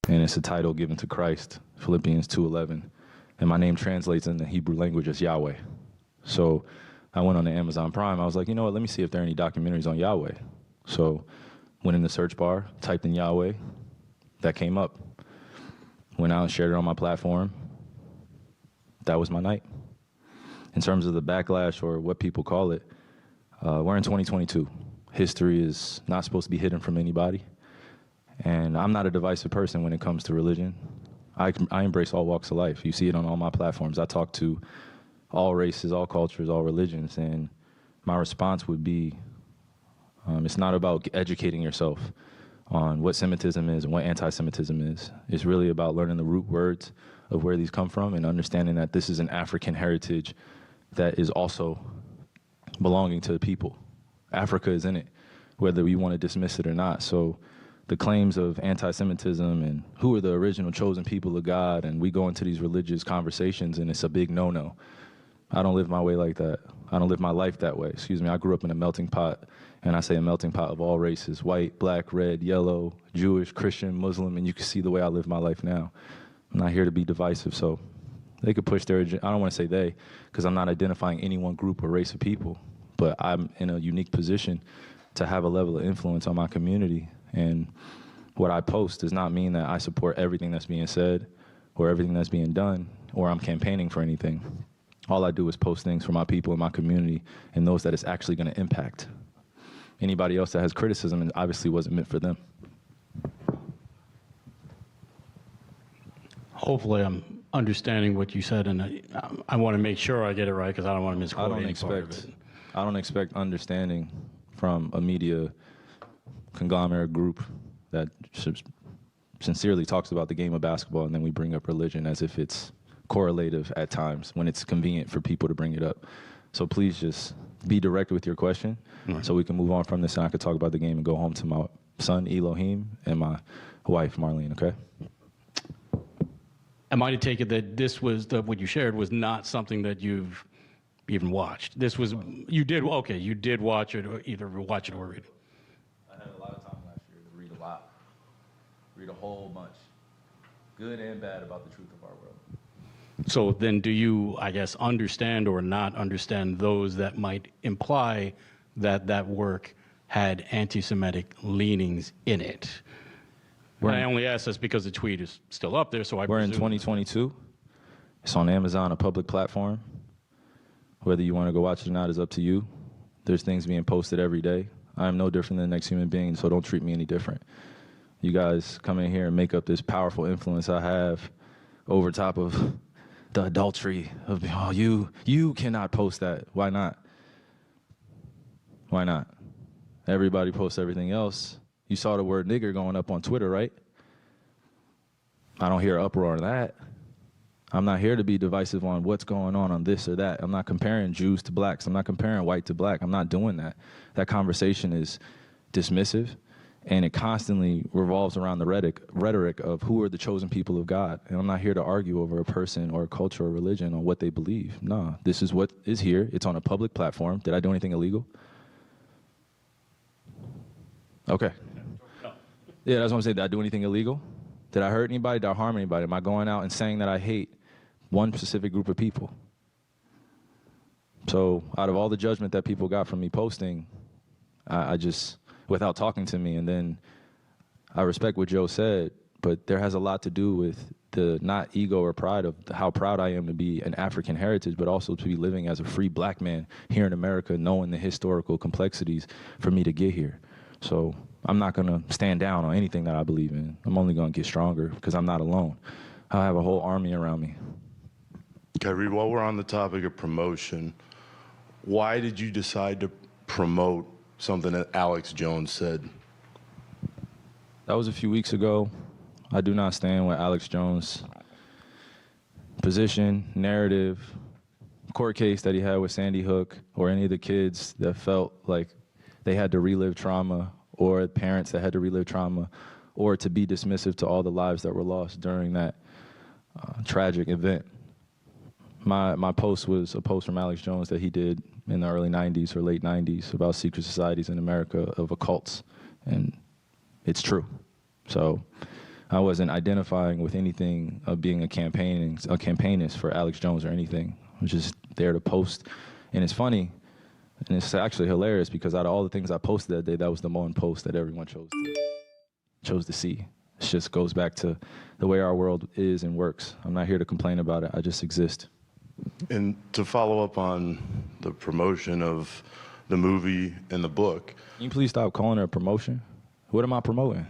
and it's a title given to Christ, Philippians 2:11. And my name translates in the Hebrew language as Yahweh. So I went on to Amazon Prime. I was like, you know what, let me see if there are any documentaries on Yahweh. So went in the search bar, typed in Yahweh, that came up. Went out and shared it on my platform. That was my night. In terms of the backlash, or what people call it, we're in 2022. History is not supposed to be hidden from anybody. And I'm not a divisive person when it comes to religion. I embrace all walks of life. You see it on all my platforms. I talk to all races, all cultures, all religions. And my response would be, it's not about educating yourself on what Semitism is and what anti-Semitism is. It's really about learning the root words of where these come from and understanding that this is an African heritage that is also belonging to the people. Africa is in it, whether we want to dismiss it or not. So the claims of anti-Semitism and who are the original chosen people of God, and we go into these religious conversations and it's a big no-no. I don't live my way like that. I don't live my life that way. Excuse me, I grew up in a melting pot, and I say a melting pot of all races, white, black, red, yellow, Jewish, Christian, Muslim, and you can see the way I live my life now. I'm not here to be divisive, so they could push their agenda. I don't want to say they, because I'm not identifying any one group or race of people, but I'm in a unique position to have a level of influence on my community. And what I post does not mean that I support everything that's being said or everything that's being done, or I'm campaigning for anything. All I do is post things for my people in my community and those that it's actually going to impact. Anybody else that has criticism, it obviously wasn't meant for them. Hopefully I'm understanding what you said, and I want to make sure I get it right because I don't want to misquote any part of it. I don't expect understanding from a media conglomerate group that sincerely talks about the game of basketball, and then we bring up religion as if it's correlative at times when it's convenient for people to bring it up. So please just be direct with your question, so we can move on from this and I could talk about the game and go home to my son Elohim and my wife Marlene, okay? Am I to take it that this was, what you shared was not something that you've even watched? This was, you did watch it, or either watch it or read it. I had a lot of time last year to read a lot, read a whole bunch, good and bad, about the truth of our world. So then do you, I guess, understand or not understand those that might imply that that work had anti-Semitic leanings in it? I only ask this because the tweet is still up there, so we're in 2022. It's on Amazon, a public platform. Whether you want to go watch it or not is up to you. There's things being posted every day. I am no different than the next human being, so don't treat me any different. You guys come in here and make up this powerful influence I have over top of the adultery of, oh, you cannot post that. Why not? Why not? Everybody posts everything else. You saw the word nigger going up on Twitter, right? I don't hear uproar on that. I'm not here to be divisive on what's going on this or that. I'm not comparing Jews to blacks. I'm not comparing white to black. I'm not doing that. That conversation is dismissive, and it constantly revolves around the rhetoric of who are the chosen people of God. And I'm not here to argue over a person or a culture or religion on what they believe. No, this is what is here. It's on a public platform. Did I do anything illegal? Okay. Yeah, that's what I'm saying. Did I do anything illegal? Did I hurt anybody? Did I harm anybody? Am I going out and saying that I hate one specific group of people? So out of all the judgment that people got from me posting, I just, without talking to me, and then I respect what Joe said, but there has a lot to do with the not ego or pride of how proud I am to be an African heritage, but also to be living as a free black man here in America, knowing the historical complexities for me to get here. So I'm not going to stand down on anything that I believe in. I'm only going to get stronger because I'm not alone. I have a whole army around me. Kyrie, while we're on the topic of promotion, why did you decide to promote something that Alex Jones said? That was a few weeks ago. I do not stand with Alex Jones' position, narrative, court case that he had with Sandy Hook, or any of the kids that felt like they had to relive trauma, or parents that had to relive trauma, or to be dismissive to all the lives that were lost during that tragic event. My post was a post from Alex Jones that he did in the early 90s or late 90s about secret societies in America of occults, and it's true. So I wasn't identifying with anything of being a campaignist for Alex Jones or anything. I was just there to post. And it's funny, and it's actually hilarious because out of all the things I posted that day, that was the one post that everyone chose to see. It just goes back to the way our world is and works. I'm not here to complain about it. I just exist. And to follow up on the promotion of the movie and the book. Can you please stop calling it a promotion? What am I promoting?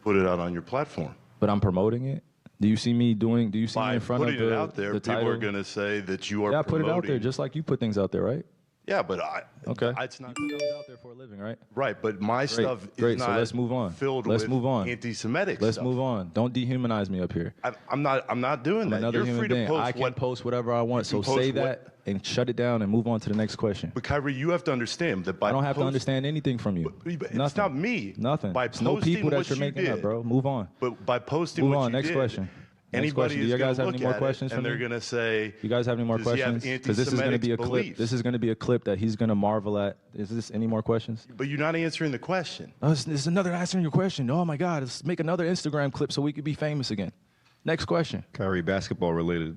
Put it out on your platform. But I'm promoting it? Do you see me me in front of putting it out there, the people title? are going to say that you are Yeah, I put promoting. it out there just like you put things out there, right? Yeah, but Okay. it's not You put things out there for a living, right? right. But my stuff Great. is not So let's move on. filled Let's with move on. anti-Semitic Let's stuff. move on. Don't dehumanize me up here. I'm not doing I'm that. another You're human free to being. post I can what. post whatever I want. So can post say what- that and shut it down and move on to the next question. But Kyrie, you have to understand that by I don't have to post- understand anything from you. But it's Nothing. not me. Nothing. By It's no posting people that what you're you making did, up, bro. Move on. But by posting Move what on. you Next did, question. Next anybody question. Do is you going guys to have look any more at questions it, for and they're me? going to say, You guys have any more does he have questions? Because this is going to be a anti-Semitic clip. beliefs? This is going to be a clip that he's going to marvel at. Is this any more questions? But you're not answering the question. Oh, this is another answering your question. Oh my God, let's make another Instagram clip so we could be famous again. Next question. Kyrie, basketball related.